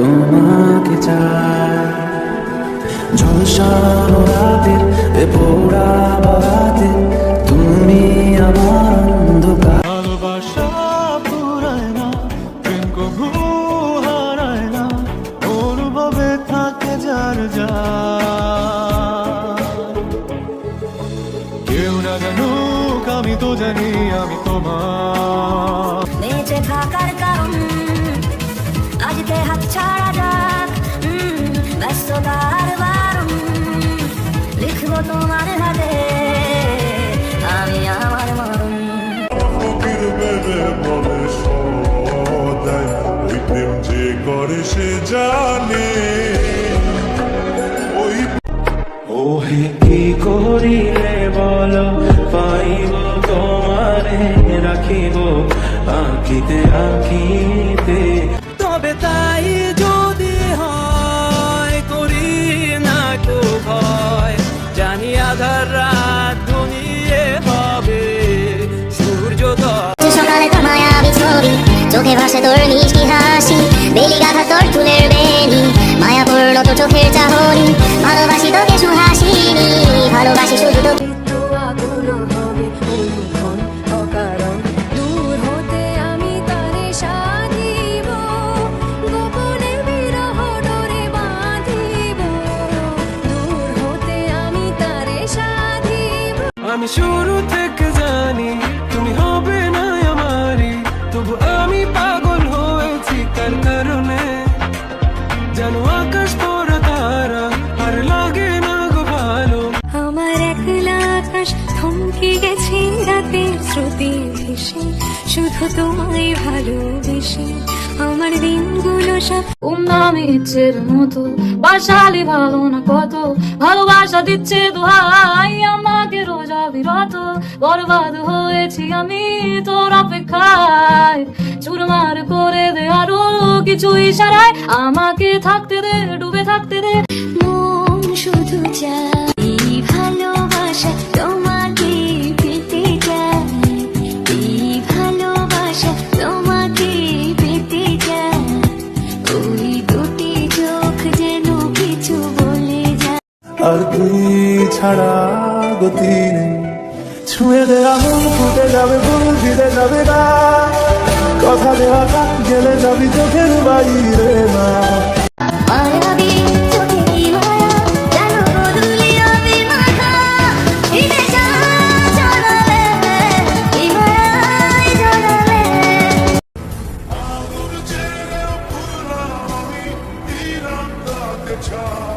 তোমাকে চাই। ঝলসানো রাতের পোড়া বারাতে তুমি আমার অন্ধকার। ভালোবাসা পুরায় না, প্রেম কবু হারায় না, অনুভবে থাকে যার যা। কেউ না জানুক আমি তো জানি আমি তোমার। বেঁচে থাকার কারণ আজকে হাত ছাড়া যাক, ব্যস্ততার বারণ লিখবো তোমার হাতে আমি আমার মরণ। ওই প্রেম যে করে সে জানে। ওহে কি করিলে বলো পাইব তোমারে রাখিব আঁকিতে আঁকিতে। তবে তাই যদি হয় করি না তো ভয়, জানি আধার রাত ঘনিয়ে হবে সূর্যোদয়। সকালে তোর মায়াবী ছবি, চোখে ভাসে তোর মিষ্টি হাসি, বেলি গাঁথা তোর চুলের বেনি, মায়া পড়লো তোর চোখের চাহনি। ভালোবাসি তোকে সুহাসিনী, ভালোবাসি শুধু তোকে। দূর হতে আমি তারে সাধিব, গোপনে বিরহ ডোরে বাঁধিব। দূর হতে আমি তারে সাধিব। আমি শুরু থেকে জানি তুমি হবে না আমারই, তবু আমি পাগল হয়েছি তার কারণে। জানো আকাশ পড়া তারা আর লাগে না গো ভালো। আমার একলা আকাশ থমকে গেছে রাতের স্রোতে ভেসে, শুধু তোমায় ভালোবেসে আমার দিনগুলো সব। আমি ইচ্ছের মতো বাসালি ভালো না কত, ভালোবাসা দিচ্ছে দোহাই আমাকে রোজ অবিরত। বরবাদ হয়েছি আমি তোর অপেক্ষায়, চুরমার করে দে আরো কিছু ইশারায়, আমাকে থাকতে দে ডুবে থাকতে দে। মন শুধু চাই ভালোবাসা তোমাকে পেতে চাই, এই ভালোবাসা তোমাকে পেতে চাই। ওই দুটি চোখ যেন কিছু বলে যায়। আর তুই ছাড়া গতি নেই, ছুঁয়ে দে আগুন ফুটে যাবে ফুল ফিরে যাবে না, কথা দেওয়া কান গেলে যাবি চোখের বাইরে না। মায়াবী চোখে কি মায়া, যেন বদলি হবে মাথা, বিদেশে চলাবে, কি মায়ায় জড়াবে। আগুন ছেড়ে ফুল আমি দিলাম তাকে ছাড়।